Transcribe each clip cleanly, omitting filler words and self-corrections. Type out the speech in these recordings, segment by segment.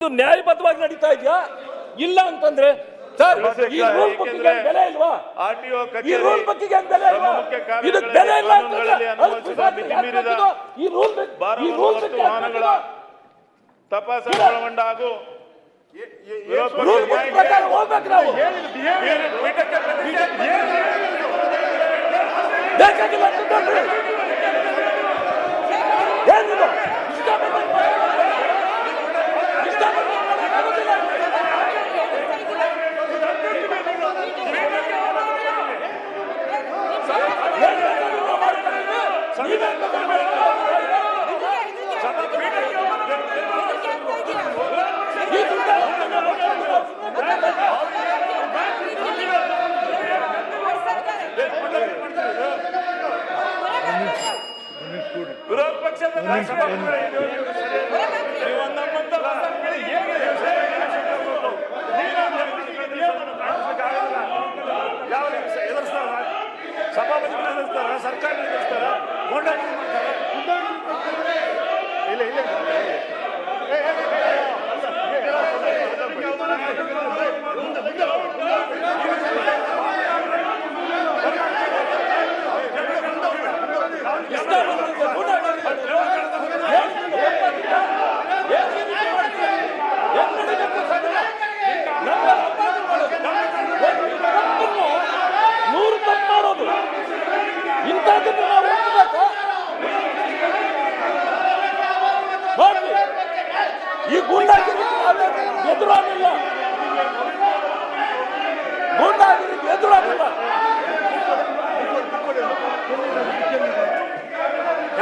ನ್ಯಾಯಬದ್ಧವಾಗಿ ನಡೀತಾ ಇದೆಯಾ ಇಲ್ಲ ಅಂತಂದ್ರೆ ಸರ್ ಈ ರೂಲ್ ಬುಕ್ಕಿಗೆ ಬೆಲೆ ಇಲ್ವಾ? ಆರ್ಟಿಒ ಈ ರೂಲ್ ಬುಕ್ಕಿಗೆ ಬೆಲೆ ಇಲ್ವಾ? ಇದಕ್ಕೆ ಬೆಲೆ ಇಲ್ಲ ಅಂತಂದ್ರೆ ಈ ರೂಲ್ ವಾಹನಗಳ ತಪಾಸಣೆ ಒಳಗೊಂಡ ಹಾಗೂ ರೂಲ್ ಬುಕ್ ಪ್ರಕಾರ ಹೋಗ್ಬೇಕು ನಾವು. ಬೇಕಾಗಿಲ್ಲ ಅಂತಂದ್ರೆ ಏನಿದು ವಿರೋಧ ಪಕ್ಷದ ಸಭಾಪತಿಗಳು ಎದುರಿಸ್ತಾರ, ಸರ್ಕಾರ ಎದುರಿಸ್ತಾರ, ಹೋರಾಟ ಮಾಡ್ತಾರೆ. ಇಲ್ಲ ಇಲ್ಲ ಇಂಥದ್ದನ್ನು ನಾವು ಒಪ್ಪಬೇಕು. ಈ ಗೂಂಡಾಗಿರಿ ಎದುರಾಗಿಲ್ಲ, ಗೂಂಡಾಗಿರಿ ಎದುರಾಗಿಲ್ಲ.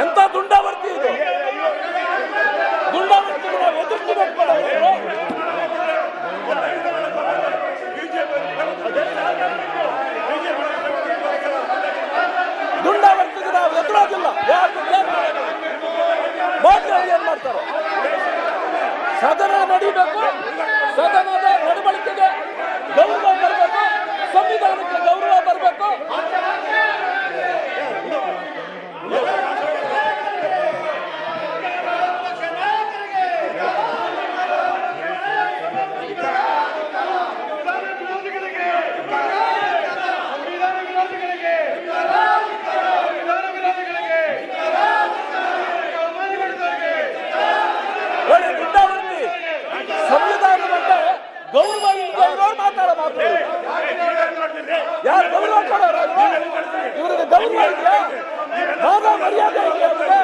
ಎಂತ ದುಂಡಾವರ್ತಿ ಇದು, ದುಂಡಾವರ್ತಿ ನಾವು ಎದುರಿಸಬೇಕು. ದುಂಡಾವರ್ತಿಗೆ ನಾವು ಎದುರಾಗಿಲ್ಲ. ಏನ್ ಮಾಡ್ತಾರೆ? ಸದನ ನಡೀಬೇಕು, ಸದನದ ನಡವಳಿಕೆಗೆ ಗೌರವ ಬರಬೇಕು, ಸಂವಿಧಾನಕ್ಕೆ ಗೌರವ ಬರಬೇಕು. ಸಂವಿಧಾನವನ್ನ ಗೌರವ ಇರೋರು ಮಾತಾಡೋ ಮಾತು. ಯಾರು ಗೌರವ ಕೊಡೋರು? ಇವ್ರಿಗೆ ಗೌರವ ಇದೆಯಾ? ಮಾನ ಮರ್ಯಾದೆ ಇದೆಯಾ?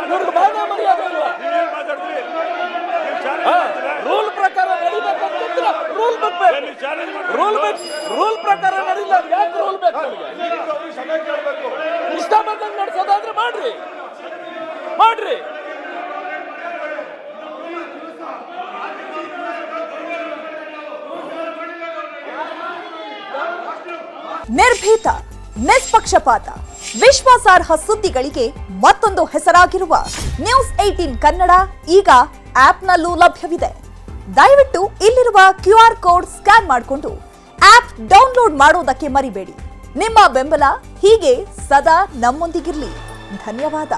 ಇವ್ರಿಗೆ ಮಾನ ಮರ್ಯಾದೆ ಇಲ್ವಾ? ರೂಲ್ ಪ್ರಕಾರ ನಡಿಬೇಕು ಅಂತಂದ್ರೆ ರೂಲ್ ಬೇಕು. ರೂಲ್ ಪ್ರಕಾರ ನಡೀಲ್ಲ, ಯಾಕೆ ರೂಲ್ ಬೇಕು? ಇಷ್ಟ ಬಂದಂಗೆ ನಡೆಸೋದಾದ್ರೆ ಮಾಡ್ರಿ ಮಾಡ್ರಿ. ನಿರ್ಭೀತ, ನಿಷ್ಪಕ್ಷಪಾತ, ವಿಶ್ವಾಸಾರ್ಹ ಸುದ್ದಿಗಳಿಗೆ ಮತ್ತೊಂದು ಹೆಸರಾಗಿರುವ ನ್ಯೂಸ್ 18 ಕನ್ನಡ ಈಗ ಆಪ್ನಲ್ಲೂ ಲಭ್ಯವಿದೆ. ದಯವಿಟ್ಟು ಇಲ್ಲಿರುವ QR ಕೋಡ್ ಸ್ಕ್ಯಾನ್ ಮಾಡಿಕೊಂಡು ಆಪ್ ಡೌನ್ಲೋಡ್ ಮಾಡೋದಕ್ಕೆ ಮರಿಬೇಡಿ. ನಿಮ್ಮ ಬೆಂಬಲ ಹೀಗೆ ಸದಾ ನಮ್ಮೊಂದಿಗಿರಲಿ. ಧನ್ಯವಾದ.